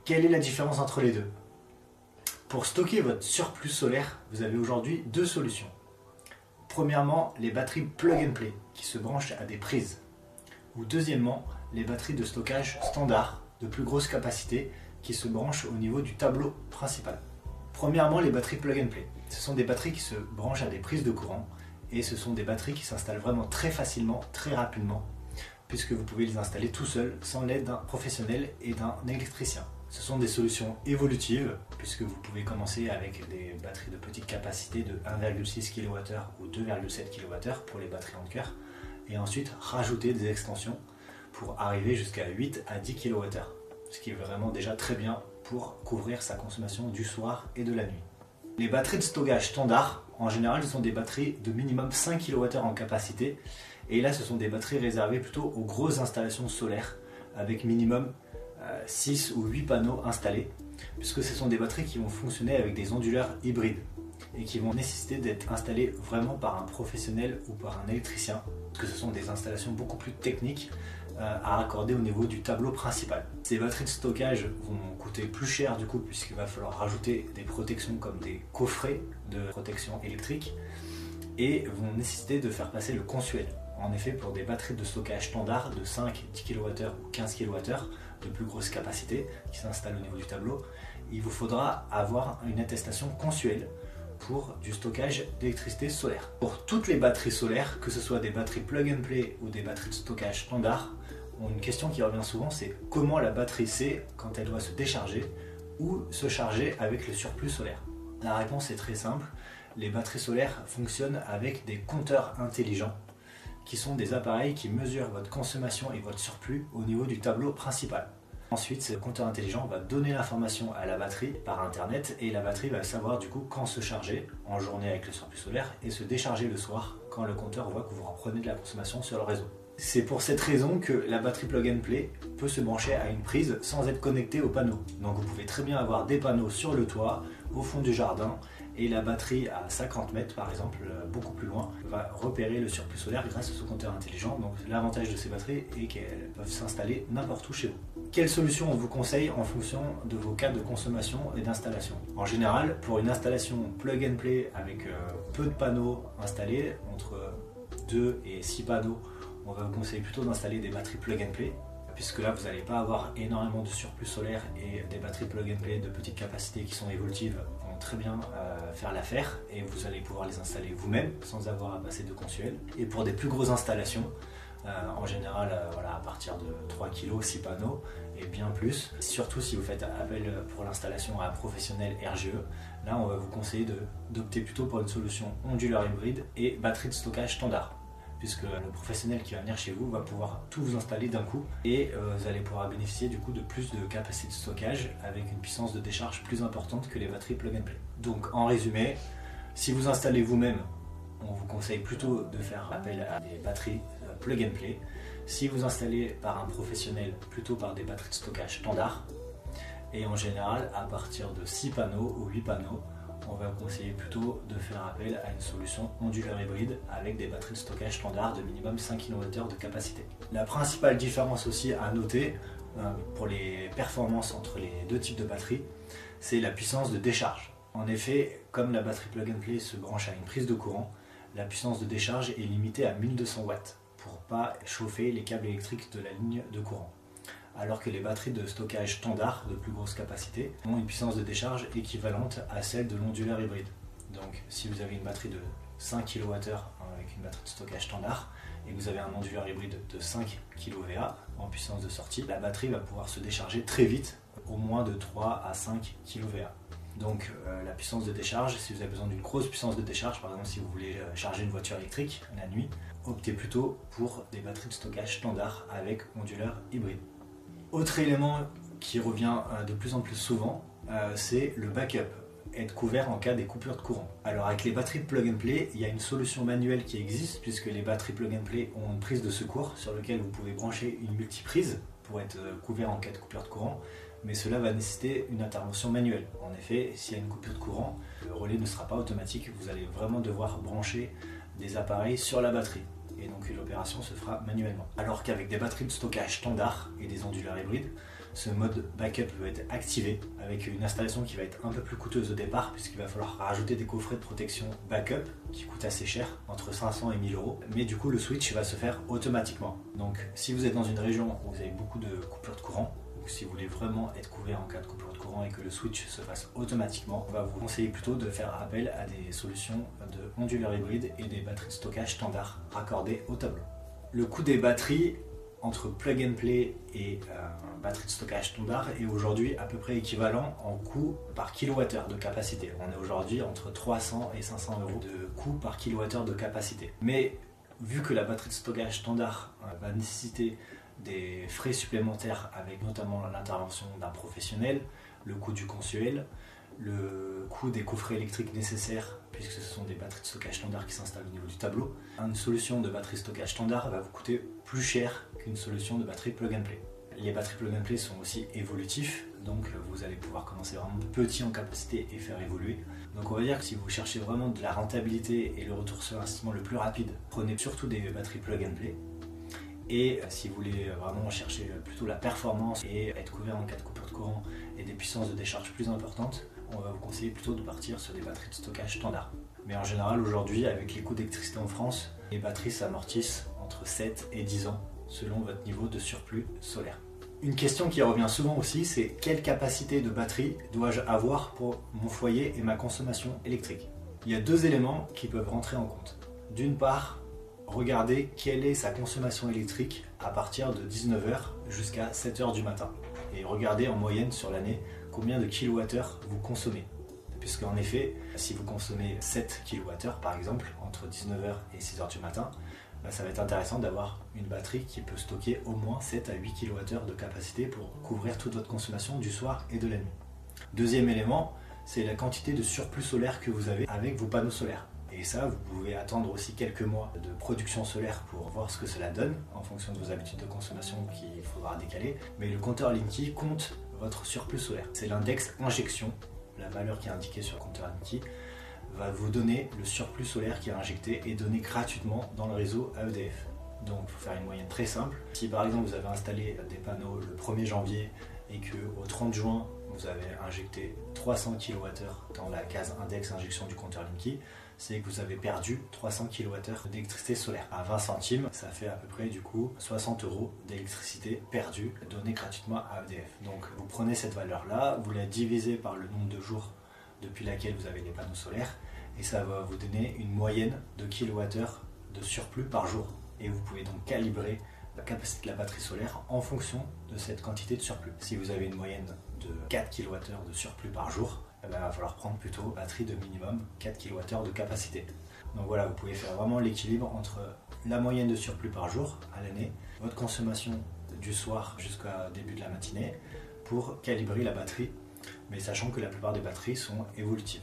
Quelle est la différence entre les deux? Pour stocker votre surplus solaire, vous avez aujourd'hui deux solutions. Premièrement, les batteries plug and play qui se branchent à des prises. Ou deuxièmement, les batteries de stockage standard de plus grosse capacité qui se branchent au niveau du tableau principal. Premièrement, les batteries plug and play. Ce sont des batteries qui se branchent à des prises de courant et ce sont des batteries qui s'installent vraiment très facilement, très rapidement, puisque vous pouvez les installer tout seul sans l'aide d'un professionnel et d'un électricien. Ce sont des solutions évolutives puisque vous pouvez commencer avec des batteries de petite capacité de 1,6 kWh ou 2,7 kWh pour les batteries en cœur et ensuite rajouter des extensions pour arriver jusqu'à 8 à 10 kWh, ce qui est vraiment déjà très bien pour couvrir sa consommation du soir et de la nuit. Les batteries de stockage standard, en général, ce sont des batteries de minimum 5 kWh en capacité et là ce sont des batteries réservées plutôt aux grosses installations solaires avec minimum 6 ou 8 panneaux installés, puisque ce sont des batteries qui vont fonctionner avec des onduleurs hybrides et qui vont nécessiter d'être installées vraiment par un professionnel ou par un électricien, parce que ce sont des installations beaucoup plus techniques à raccorder au niveau du tableau principal. Ces batteries de stockage vont coûter plus cher du coup, puisqu'il va falloir rajouter des protections comme des coffrets de protection électrique et vont nécessiter de faire passer le consuel. En effet, pour des batteries de stockage standard de 5, 10 kWh ou 15 kWh de plus grosse capacité qui s'installent au niveau du tableau, il vous faudra avoir une attestation consuelle pour du stockage d'électricité solaire. Pour toutes les batteries solaires, que ce soit des batteries plug and play ou des batteries de stockage standard, une question qui revient souvent, c'est comment la batterie sait quand elle doit se décharger ou se charger avec le surplus solaire. La réponse est très simple, les batteries solaires fonctionnent avec des compteurs intelligents qui sont des appareils qui mesurent votre consommation et votre surplus au niveau du tableau principal. Ensuite, ce compteur intelligent va donner l'information à la batterie par internet et la batterie va savoir du coup quand se charger en journée avec le surplus solaire et se décharger le soir quand le compteur voit que vous reprenez de la consommation sur le réseau. C'est pour cette raison que la batterie plug and play peut se brancher à une prise sans être connectée au panneau. Donc vous pouvez très bien avoir des panneaux sur le toit, au fond du jardin, et la batterie à 50 mètres par exemple, beaucoup plus loin, va repérer le surplus solaire grâce à ce compteur intelligent. Donc l'avantage de ces batteries est qu'elles peuvent s'installer n'importe où chez vous. Quelle solution on vous conseille en fonction de vos cas de consommation et d'installation? En général, pour une installation plug and play avec peu de panneaux installés, entre 2 et 6 panneaux, on va vous conseiller plutôt d'installer des batteries plug and play, puisque là vous n'allez pas avoir énormément de surplus solaire et des batteries plug and play de petite capacité qui sont évolutives vont très bien faire l'affaire et vous allez pouvoir les installer vous-même sans avoir à passer de consuel. Et pour des plus grosses installations, en général voilà, à partir de 3 kg, 6 panneaux et bien plus, surtout si vous faites appel pour l'installation à un professionnel RGE, là on va vous conseiller d'opter plutôt pour une solution onduleur hybride et batterie de stockage standard, puisque le professionnel qui va venir chez vous va pouvoir tout vous installer d'un coup et vous allez pouvoir bénéficier du coup de plus de capacité de stockage avec une puissance de décharge plus importante que les batteries plug and play. Donc en résumé, si vous installez vous-même, on vous conseille plutôt de faire appel à des batteries plug and play. Si vous installez par un professionnel, plutôt par des batteries de stockage standard. Et en général, à partir de 6 panneaux ou 8 panneaux, on va conseiller plutôt de faire appel à une solution onduleur hybride avec des batteries de stockage standard de minimum 5 kWh de capacité. La principale différence aussi à noter pour les performances entre les deux types de batteries, c'est la puissance de décharge. En effet, comme la batterie plug and play se branche à une prise de courant, la puissance de décharge est limitée à 1200 watts pour ne pas chauffer les câbles électriques de la ligne de courant. Alors que les batteries de stockage standard de plus grosse capacité ont une puissance de décharge équivalente à celle de l'onduleur hybride. Donc si vous avez une batterie de 5 kWh avec une batterie de stockage standard et que vous avez un onduleur hybride de 5 kVA en puissance de sortie, la batterie va pouvoir se décharger très vite, au moins de 3 à 5 kVA. Donc la puissance de décharge, si vous avez besoin d'une grosse puissance de décharge, par exemple si vous voulez charger une voiture électrique la nuit, optez plutôt pour des batteries de stockage standard avec onduleur hybride. Autre élément qui revient de plus en plus souvent, c'est le backup, être couvert en cas des coupures de courant. Alors avec les batteries de plug and play, il y a une solution manuelle qui existe puisque les batteries plug and play ont une prise de secours sur laquelle vous pouvez brancher une multiprise pour être couvert en cas de coupure de courant, mais cela va nécessiter une intervention manuelle. En effet, s'il y a une coupure de courant, le relais ne sera pas automatique, vous allez vraiment devoir brancher des appareils sur la batterie. Et donc l'opération se fera manuellement. Alors qu'avec des batteries de stockage standard et des onduleurs hybrides, ce mode backup va être activé avec une installation qui va être un peu plus coûteuse au départ puisqu'il va falloir rajouter des coffrets de protection backup qui coûtent assez cher, entre 500 et 1000 euros. Mais du coup le switch va se faire automatiquement. Donc si vous êtes dans une région où vous avez beaucoup de coupures de courant, ou si vous voulez vraiment être couvert en cas de coupure de courant et que le switch se fasse automatiquement, on va vous conseiller plutôt de faire appel à des solutions de onduleurs hybrides et des batteries de stockage standard raccordées au tableau. Le coût des batteries entre plug and play et batterie de stockage standard est aujourd'hui à peu près équivalent en coût par kilowattheure de capacité. On est aujourd'hui entre 300 et 500 euros de coût par kilowattheure de capacité. Mais vu que la batterie de stockage standard va nécessiter des frais supplémentaires avec notamment l'intervention d'un professionnel, le coût du consuel, le coût des coffrets électriques nécessaires puisque ce sont des batteries de stockage standard qui s'installent au niveau du tableau. Une solution de batterie stockage standard va vous coûter plus cher qu'une solution de batterie plug and play. Les batteries plug and play sont aussi évolutifs, donc vous allez pouvoir commencer vraiment petit en capacité et faire évoluer. Donc on va dire que si vous cherchez vraiment de la rentabilité et le retour sur investissement le plus rapide, prenez surtout des batteries plug and play. Et si vous voulez vraiment chercher plutôt la performance et être couvert en cas de coupure de courant et des puissances de décharge plus importantes, on va vous conseiller plutôt de partir sur des batteries de stockage standard. Mais en général aujourd'hui, avec les coûts d'électricité en France, les batteries s'amortissent entre 7 et 10 ans selon votre niveau de surplus solaire. Une question qui revient souvent aussi, c'est quelle capacité de batterie dois-je avoir pour mon foyer et ma consommation électrique? Il y a deux éléments qui peuvent rentrer en compte. D'une part, regardez quelle est sa consommation électrique à partir de 19h jusqu'à 7h du matin. Et regardez en moyenne sur l'année combien de kilowattheures vous consommez. Puisqu'en effet, si vous consommez 7 kWh par exemple, entre 19h et 6h du matin, ça va être intéressant d'avoir une batterie qui peut stocker au moins 7 à 8 kWh de capacité pour couvrir toute votre consommation du soir et de la nuit. Deuxième élément, c'est la quantité de surplus solaire que vous avez avec vos panneaux solaires. Et ça, vous pouvez attendre aussi quelques mois de production solaire pour voir ce que cela donne en fonction de vos habitudes de consommation qu'il faudra décaler. Mais le compteur Linky compte votre surplus solaire. C'est l'index injection, la valeur qui est indiquée sur le compteur Linky, va vous donner le surplus solaire qui est injecté et donné gratuitement dans le réseau à EDF. Donc, pour faire une moyenne très simple, si par exemple vous avez installé des panneaux le 1er janvier et qu'au 30 juin, vous avez injecté 300 kWh dans la case index injection du compteur Linky, c'est que vous avez perdu 300 kWh d'électricité solaire. À 20 centimes, ça fait à peu près du coup 60 euros d'électricité perdue, donnée gratuitement à EDF. Donc vous prenez cette valeur-là, vous la divisez par le nombre de jours depuis laquelle vous avez les panneaux solaires, et ça va vous donner une moyenne de kilowattheures de surplus par jour. Et vous pouvez donc calibrer la capacité de la batterie solaire en fonction de cette quantité de surplus. Si vous avez une moyenne de 4 kWh de surplus par jour, il va falloir prendre plutôt une batterie de minimum 4 kWh de capacité. Donc voilà, vous pouvez faire vraiment l'équilibre entre la moyenne de surplus par jour à l'année, votre consommation du soir jusqu'au début de la matinée pour calibrer la batterie, mais sachant que la plupart des batteries sont évolutives.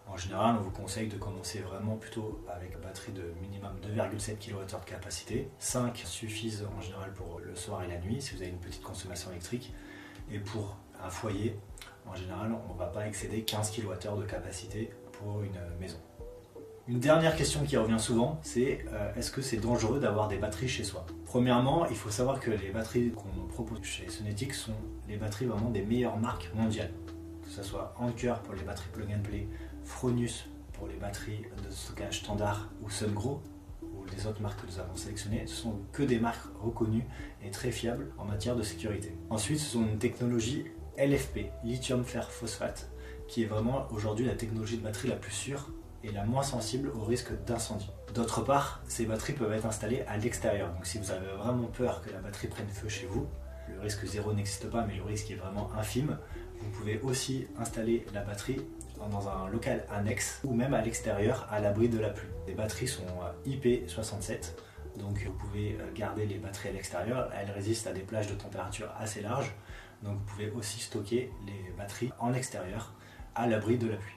En général, on vous conseille de commencer vraiment plutôt avec une batterie de minimum 2,7 kWh de capacité. 5 suffisent en général pour le soir et la nuit si vous avez une petite consommation électrique. Et pour un foyer, en général, on ne va pas excéder 15 kWh de capacité pour une maison. Une dernière question qui revient souvent, c'est est-ce que c'est dangereux d'avoir des batteries chez soi? Premièrement, il faut savoir que les batteries qu'on propose chez Sonetic sont les batteries vraiment des meilleures marques mondiales. Que ce soit Anker pour les batteries plug and play, Fronius pour les batteries de stockage standard ou Sungrow ou les autres marques que nous avons sélectionnées, ce sont que des marques reconnues et très fiables en matière de sécurité. Ensuite, ce sont une technologie LFP, lithium fer phosphate, qui est vraiment aujourd'hui la technologie de batterie la plus sûre et la moins sensible au risque d'incendie. D'autre part, ces batteries peuvent être installées à l'extérieur, donc si vous avez vraiment peur que la batterie prenne feu chez vous, le risque zéro n'existe pas, mais le risque est vraiment infime, vous pouvez aussi installer la batterie dans un local annexe ou même à l'extérieur à l'abri de la pluie. Les batteries sont IP67, donc vous pouvez garder les batteries à l'extérieur, elles résistent à des plages de température assez larges, donc vous pouvez aussi stocker les batteries en extérieur à l'abri de la pluie.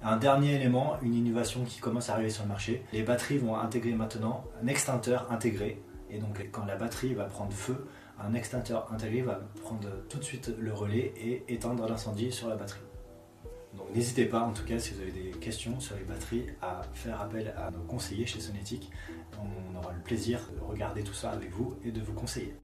Un dernier élément, une innovation qui commence à arriver sur le marché, les batteries vont intégrer maintenant un extincteur intégré, et donc quand la batterie va prendre feu, un extincteur intégré va prendre tout de suite le relais et éteindre l'incendie sur la batterie. Donc n'hésitez pas, en tout cas, si vous avez des questions sur les batteries, à faire appel à nos conseillers chez Sonetic. On aura le plaisir de regarder tout ça avec vous et de vous conseiller.